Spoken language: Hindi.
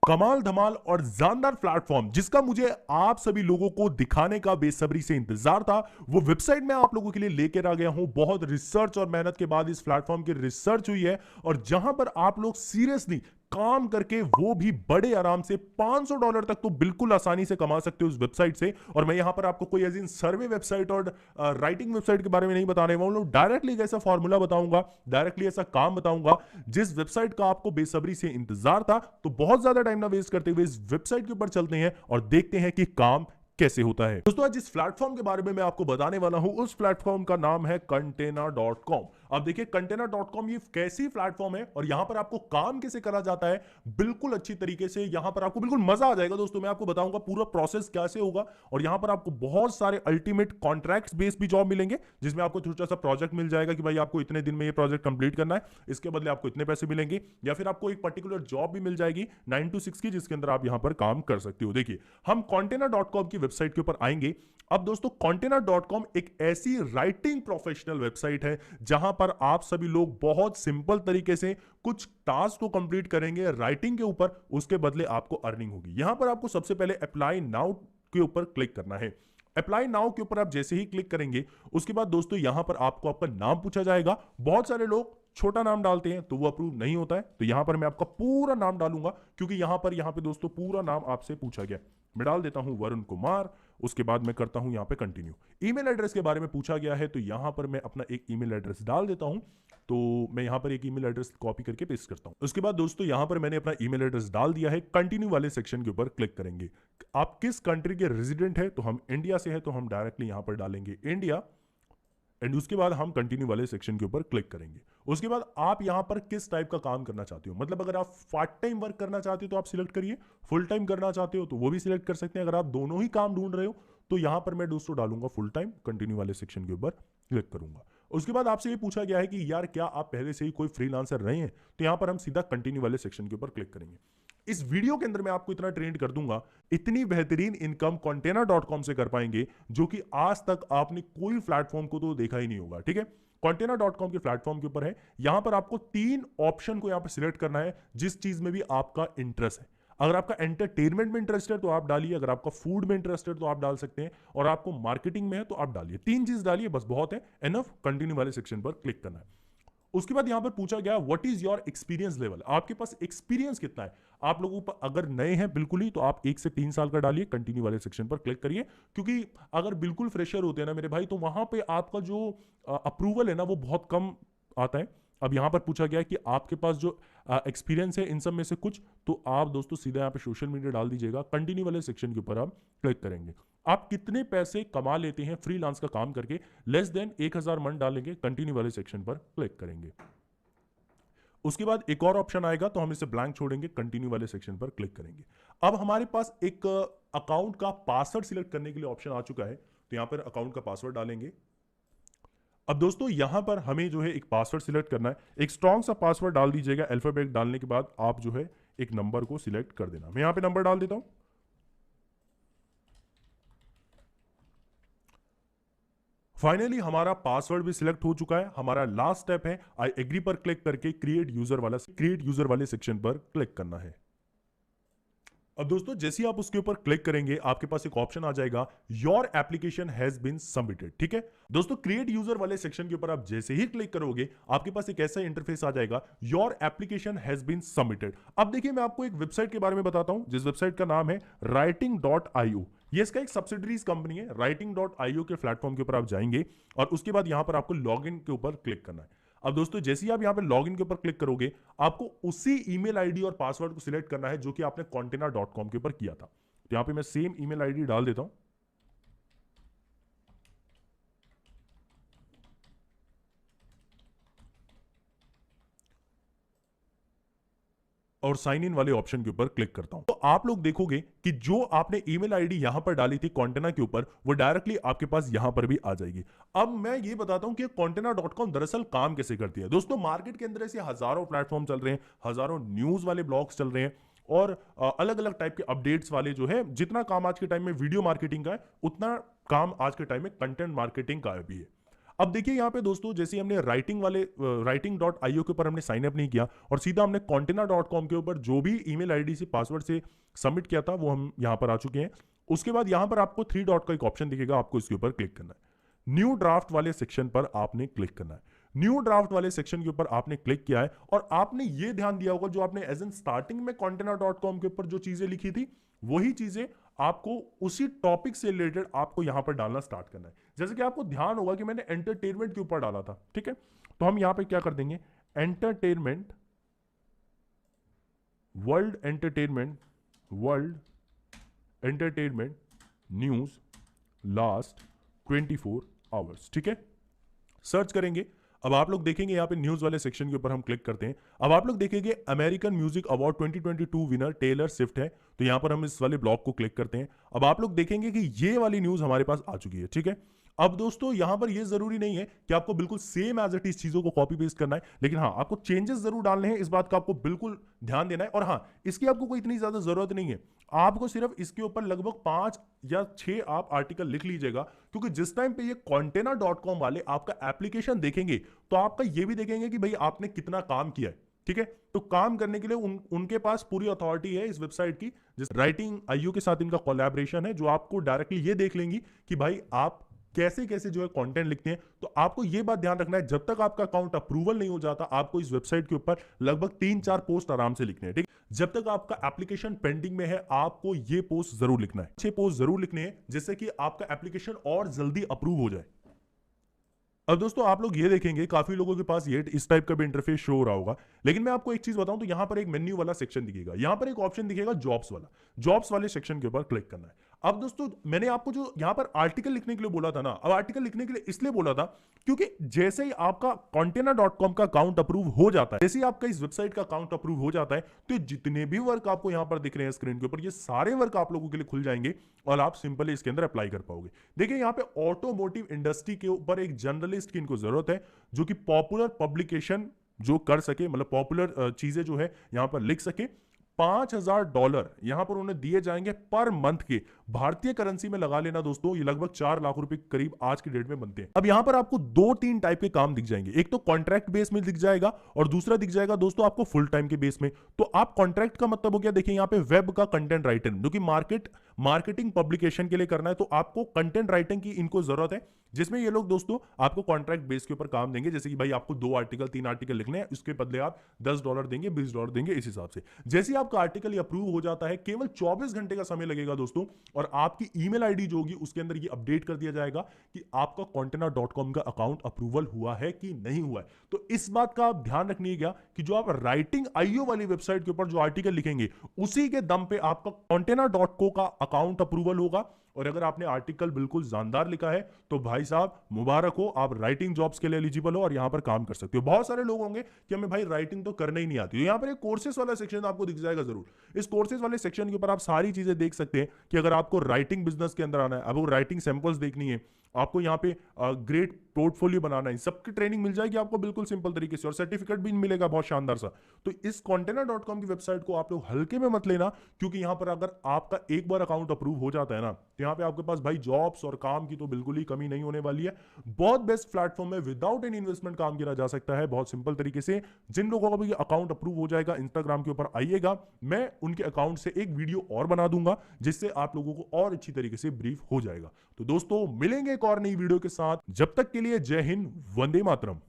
कमाल धमाल और जानदार प्लेटफॉर्म जिसका मुझे आप सभी लोगों को दिखाने का बेसब्री से इंतजार था, वो वेबसाइट मैं आप लोगों के लिए लेकर आ गया हूं। बहुत रिसर्च और मेहनत के बाद इस प्लेटफॉर्म की रिसर्च हुई है और जहां पर आप लोग सीरियसली काम करके वो भी बड़े आराम से $500 तक तो बिल्कुल आसानी से कमा सकते हो उस वेबसाइट से। और मैं यहां पर आपको कोई एज इन सर्वे वेबसाइट और राइटिंग वेबसाइट के बारे में नहीं बताने वाला हूं। डायरेक्टली एक ऐसा फॉर्मूला बताऊंगा, डायरेक्टली ऐसा काम बताऊंगा जिस वेबसाइट का आपको बेसब्री से इंतजार था। तो बहुत ज्यादा टाइम ना वेस्ट करते हुए इस वेबसाइट के ऊपर चलते हैं और देखते हैं कि काम कैसे होता है। दोस्तों आज जिस प्लेटफॉर्म के बारे में मैं आपको बताने वाला हूं उस प्लेटफॉर्म का नाम है Container.com। अब देखिए Container.com ये कैसी प्लेटफॉर्म है और यहां पर आपको काम कैसे करा जाता है बिल्कुल अच्छी तरीके से। यहां पर आपको बिल्कुल मजा आ जाएगा दोस्तों। मैं आपको बताऊंगा पूरा प्रोसेस कैसे होगा और यहां पर आपको बहुत सारे अल्टीमेट कॉन्ट्रैक्ट्स बेस भी जॉब मिलेंगे जिसमें आपको छोटा सा प्रोजेक्ट मिल जाएगा कि भाई आपको इतने दिन में ये प्रोजेक्ट कंप्लीट करना है, इसके बदले आपको इतने पैसे मिलेंगे। या फिर आपको एक पर्टिकुलर जॉब भी मिल जाएगी 9 to 6 की जिसके अंदर आप यहां पर काम कर सकते हो। देखिए हम Container.com की वेबसाइट के ऊपर आएंगे। अब दोस्तों Container.com एक ऐसी राइटिंग प्रोफेशनल वेबसाइट है जहां पर आप सभी लोग बहुत सिंपल तरीके से कुछ टास्क को कंप्लीट करेंगे राइटिंग के ऊपर, उसके बदले आपको अर्निंग होगी। यहां पर आपको सबसे पहले अप्लाई नाउ के ऊपर क्लिक करना है। अप्लाई नाउ के ऊपर आप जैसे ही क्लिक करेंगे उसके बाद दोस्तों यहां पर आपको आपका नाम पूछा जाएगा। बहुत सारे लोग छोटा नाम डालते हैं तो वो अप्रूव नहीं होता है, तो यहां पर मैं आपका पूरा नाम डालूंगा क्योंकि यहां पे दोस्तों पूरा नाम आपसे पूछा गया। मैं डाल देता हूं वरुण कुमार, उसके बाद मैं करता हूं यहां पे कंटिन्यू। ईमेल एड्रेस के बारे में पूछा गया है तो यहां पर मैं अपना एक ईमेल एड्रेस डाल देता हूं। तो मैं यहां पर एक ईमेल एड्रेस कॉपी करके पेस्ट करता हूं। उसके बाद दोस्तों यहां पर मैंने अपना ईमेल एड्रेस डाल दिया है। कंटिन्यू वाले सेक्शन के ऊपर क्लिक करेंगे। आप किस कंट्री के रेजिडेंट है, तो हम इंडिया से है तो हम डायरेक्टली यहां पर डालेंगे इंडिया एंड उसके बाद हम कंटिन्यू वाले सेक्शन के ऊपर क्लिक करेंगे। उसके बाद आप यहां पर किस टाइप का काम करना चाहते हो, मतलब अगर आप पार्ट टाइम वर्क करना चाहते हो तो आप सिलेक्ट करिए, फुल टाइम करना चाहते हो तो वो भी सिलेक्ट कर सकते हैं। अगर आप दोनों ही काम ढूंढ रहे हो तो यहां पर मैं दोस्तों डालूंगा फुल टाइम, कंटिन्यू वाले सेक्शन के ऊपर क्लिक करूंगा। उसके बाद आपसे ये पूछा गया है कि यार क्या आप पहले से ही कोई फ्रीलांसर रहे हैं, तो यहां पर हम सीधा कंटिन्यू वाले सेक्शन के ऊपर क्लिक करेंगे। इस वीडियो के अंदर मैं आपको इतना ट्रेंड कर दूंगा, इतनी बेहतरीन इनकम Container.com से कर पाएंगे जो कि आज तक आपने कोई प्लेटफॉर्म को तो देखा ही नहीं होगा। ठीक है, Container.com के प्लेटफॉर्म के ऊपर है। यहां पर आपको 3 ऑप्शन को यहां पर सिलेक्ट करना है जिस चीज में भी आपका इंटरेस्ट है। अगर आपका एंटरटेनमेंट में इंटरेस्ट है तो आप डालिए, अगर आपका फूड में इंटरेस्ट है तो आप डाल सकते हैं, और आपको मार्केटिंग में है तो आप डालिए। 3 चीज डालिए, बस बहुत है, एनफ। कंटिन्यू वाले सेक्शन पर क्लिक करना है। उसके बाद यहां पर पूछा गया what is your experience level, आपके पास एक्सपीरियंस कितना है। आप लोगों पर अगर नए हैं बिल्कुल ही तो आप 1 से 3 साल का डालिए, कंटिन्यू वाले सेक्शन पर क्लिक करिए। क्योंकि अगर बिल्कुल फ्रेशर होते हैं ना मेरे भाई तो वहां पे आपका जो अप्रूवल है ना वो बहुत कम आता है। अब यहां पर पूछा गया कि आपके पास जो एक्सपीरियंस है इन सब में से कुछ, तो आप दोस्तों सीधा यहां पे सोशल मीडिया डाल दीजिएगा। कंटिन्यू वाले सेक्शन के ऊपर आप क्लिक करेंगे। आप कितने पैसे कमा लेते हैं फ्रीलांस का काम करके, लेस देन 1000 मंथ डालेंगे, कंटिन्यू वाले सेक्शन पर क्लिक करेंगे। उसके बाद एक और ऑप्शन आएगा तो हम इसे ब्लैंक छोड़ेंगे, कंटिन्यू वाले सेक्शन पर क्लिक करेंगे। अब हमारे पास एक अकाउंट का पासवर्ड सिलेक्ट करने के लिए ऑप्शन आ चुका है, तो यहां पर अकाउंट का पासवर्ड डालेंगे। अब दोस्तों यहां पर हमें जो है एक पासवर्ड सिलेक्ट करना है। एक स्ट्रॉन्ग सा पासवर्ड डाल दीजिएगा। अल्फाबेट डालने के बाद आप जो है एक नंबर को सिलेक्ट कर देना। मैं यहां पे नंबर डाल देता हूं। फाइनली हमारा पासवर्ड भी सिलेक्ट हो चुका है। हमारा लास्ट स्टेप है आई एग्री पर क्लिक करके क्रिएट यूजर वाले सेक्शन पर क्लिक करना है। अब दोस्तों जैसे ही आप उसके ऊपर क्लिक करेंगे आपके पास एक ऑप्शन आ जाएगा your application has been submitted. ठीक है दोस्तों, क्रिएट यूजर वाले सेक्शन के ऊपर आप जैसे ही क्लिक करोगे आपके पास एक ऐसा इंटरफेस आ जाएगा, your application has been submitted. अब देखिए मैं आपको एक वेबसाइट के बारे में बताता हूं जिस वेबसाइट का नाम है writing.io। ये इसका एक सब्सिडरीज कंपनी है। writing.io के प्लेटफॉर्म के ऊपर आप जाएंगे और उसके बाद यहां पर आपको लॉगिन के ऊपर क्लिक करना है। अब दोस्तों जैसे ही आप यहां पे लॉगिन के ऊपर क्लिक करोगे आपको उसी ईमेल आईडी और पासवर्ड को सिलेक्ट करना है जो कि आपने Container.com के ऊपर किया था। तो यहां पे मैं सेम ईमेल आईडी डाल देता हूं और साइन इन वाले ऑप्शन के ऊपर क्लिक करता हूं। तो आप लोग देखोगे कि जो आपने ईमेल आईडी यहां पर डाली थी Container के ऊपर वो डायरेक्टली आपके पास यहां पर भी आ जाएगी। अब मैं ये बताता हूं कि Container.com दरअसल काम कैसे करती है। दोस्तों मार्केट के अंदर ऐसे हजारों प्लेटफॉर्म चल रहे हैं, हजारों न्यूज वाले ब्लॉग्स चल रहे हैं और अलग अलग टाइप के अपडेट्स वाले जो है। जितना काम आज के टाइम में वीडियो मार्केटिंग का है उतना काम आज के टाइम में कंटेंट मार्केटिंग का भी है। अब देखिए यहाँ पे दोस्तों, जैसे हमने writing.io के ऊपर हमने साइन अप नहीं किया और सीधा हमने contina.com के ऊपर जो भी ईमेल आईडी से पासवर्ड से सबमिट किया था वो हम यहाँ पर आ चुके हैं। उसके बाद यहाँ पर आपको 3 डॉट का एक ऑप्शन दिखेगा, आपको इसके ऊपर क्लिक करना है। न्यू ड्राफ्ट वाले सेक्शन पर आपने क्लिक करना है। न्यू ड्राफ्ट वाले सेक्शन के ऊपर आपने क्लिक किया है और आपने ये ध्यान दिया होगा जो आपने एज एन स्टार्टिंग में contina.com के ऊपर जो चीजें लिखी थी वही चीजें आपको उसी टॉपिक से रिलेटेड आपको यहां पर डालना स्टार्ट करना है। जैसे कि आपको ध्यान होगा कि मैंने एंटरटेनमेंट के ऊपर डाला था, ठीक है, तो हम यहां पे क्या कर देंगे, entertainment, world entertainment news last 24 hours, ठीक है, सर्च करेंगे। अब आप लोग देखेंगे यहाँ पे न्यूज वाले सेक्शन के ऊपर हम क्लिक करते हैं। अब आप लोग देखेंगे American music award 2022 winner Taylor Swift है, तो यहां पर हम इस वाले ब्लॉग को क्लिक करते हैं। अब आप लोग देखेंगे कि ये वाली न्यूज हमारे पास आ चुकी है, ठीक है। अब दोस्तों यहां पर ये जरूरी नहीं है कि आपको बिल्कुल सेम एज इट इज चीजों को कॉपी पेस्ट करना है, लेकिन हाँ आपको चेंजेस जरूर डालने हैं, इस बात का आपको बिल्कुल ध्यान देना है। और हाँ, इसकी आपको कोई इतनी ज्यादा जरूरत नहीं है, आपको सिर्फ इसके ऊपर लगभग 5 या 6 आप आर्टिकल लिख लीजिएगा, क्योंकि जिस टाइम पे ये contina.com वाले आपका एप्लीकेशन देखेंगे तो आपका ये भी देखेंगे कि भाई आपने कितना काम किया है, ठीक है। तो काम करने के लिए उनके पास पूरी अथॉरिटी है इस वेबसाइट की, जिस writing.io के साथ इनका कोलैबोरेशन है, जो आपको डायरेक्टली ये देख लेंगी कि भाई आप कैसे कैसे जो है कंटेंट लिखते हैं। तो आपको ये बात ध्यान रखना है, जब तक आपका अकाउंट अप्रूवल नहीं हो जाता आपको इस वेबसाइट के ऊपर लगभग 3-4 पोस्ट आराम से लिखने हैं, ठीक। जब तक आपका एप्लीकेशन पेंडिंग में है आपको ये पोस्ट जरूर लिखना है, 6 पोस्ट जरूर लिखने हैं, जिससे कि आपका एप्लीकेशन और जल्दी अप्रूव हो जाए। अब दोस्तों आप लोग ये देखेंगे काफी लोगों के पास ये इस टाइप का भी इंटरफेस शो हो रहा होगा, लेकिन मैं आपको एक चीज बताऊं तो यहां पर एक मेन्यू वाला सेक्शन दिखेगा, यहां पर एक ऑप्शन दिखेगा जॉब्स वाला, जॉब्स वाले सेक्शन के ऊपर क्लिक करना है। अब दोस्तों मैंने आपको जो यहां पर आर्टिकल लिखने के लिए बोला था ना, अब आर्टिकल लिखने के लिए इसलिए बोला था क्योंकि जैसे ही आपका contina.com का अकाउंट अप्रूव हो जाता है, जैसे ही आपका इस वेबसाइट का अकाउंट अप्रूव हो जाता है, तो जितने भी वर्क आपको यहां पर दिख रहे हैं स्क्रीन के ऊपर, ये सारे वर्क आप लोगों के लिए खुल जाएंगे और आप सिंपली इसके अंदर अप्लाई कर पाओगे। देखिए यहाँ पे ऑटोमोटिव इंडस्ट्री के ऊपर एक जर्नलिस्ट की इनको जरूरत है जो कि पॉपुलर पब्लिकेशन जो कर सके, मतलब पॉपुलर चीजें जो है यहां पर लिख सके। $5000 यहां पर उन्हें दिए जाएंगे पर मंथ के, भारतीय करेंसी में लगा लेना दोस्तों, ये लगभग 4 लाख रुपए करीब आज की डेट में बनते हैं। अब यहां पर आपको 2-3 टाइप के काम दिख जाएंगे, एक तो कॉन्ट्रैक्ट बेस में दिख जाएगा और दूसरा दिख जाएगा दोस्तों आपको फुल टाइम के बेस में। तो आप कॉन्ट्रैक्ट का मतलब हो गया, देखिए यहां पे वेब का कंटेंट राइटर जो कि मार्केटिंग पब्लिकेशन के लिए करना है, तो आपको कंटेंट राइटिंग की इनको जरूरत है, जिसमें ये लोग दोस्तों आपको कॉन्ट्रैक्ट बेस के ऊपर काम देंगे। जैसे कि भाई आपको 2 आर्टिकल 3 आर्टिकल लिखने हैं, उसके बदले आप $10 देंगे, $20 देंगे, इस हिसाब से। जैसे आपका आर्टिकल अप्रूव हो जाता है, केवल 24 घंटे का समय लगेगा दोस्तों, और आपकी ईमेल आईडी जो होगी उसके अंदर ये अपडेट कर दिया जाएगा कि आपका contina.com का अकाउंट अप्रूवल हुआ है कि नहीं हुआ है। तो इस बात का आप ध्यान रखिएगा कि जो आप writing.io वाली वेबसाइट के ऊपर जो आर्टिकल लिखेंगे उसी के दम पे आपका contina.co का अकाउंट अप्रूवल होगा। और अगर आपने आर्टिकल बिल्कुल जानदार लिखा है तो भाई साहब मुबारक हो, आप राइटिंग जॉब्स के लिए एलिजिबल हो और यहां पर काम कर सकते हो। बहुत सारे लोग होंगे कि हमें भाई राइटिंग तो करना ही नहीं आती, तो यहां पर एक कोर्सेज वाला सेक्शन आपको दिख जाएगा जरूर। इस कोर्सेज वाले सेक्शन के ऊपर आप सारी चीजें देख सकते हैं कि अगर आपको राइटिंग बिजनेस के अंदर आना है, आपको राइटिंग सैंपल्स देखनी है, आपको यहाँ पे ग्रेट पोर्टफोलियो बनाना है, सबकी ट्रेनिंग मिल जाएगी आपको बिल्कुल सिंपल तरीके से, और सर्टिफिकेट भी मिलेगा बहुत शानदार सा। तो इस contina.com की वेबसाइट को आप लोग हल्के में मत लेना, क्योंकि यहाँ पर अगर आपका एक बार अकाउंट अप्रूव हो जाता है ना, तो यहाँ पे आपके पास भाई जॉब्स और काम की तो बिल्कुल ही कमी नहीं होने वाली है। बहुत बेस्ट प्लेटफॉर्म है, विदाउट एनी इन्वेस्टमेंट काम किया जा सकता है बहुत सिंपल तरीके से। जिन लोगों का भी अकाउंट अप्रूव हो जाएगा, इंस्टाग्राम के ऊपर आइएगा, मैं उनके अकाउंट से एक वीडियो और बना दूंगा जिससे आप लोगों को और अच्छी तरीके से ब्रीफ हो जाएगा। तो दोस्तों मिलेंगे एक और नई वीडियो के साथ, जब तक के लिए जय हिंद, वंदे मातरम।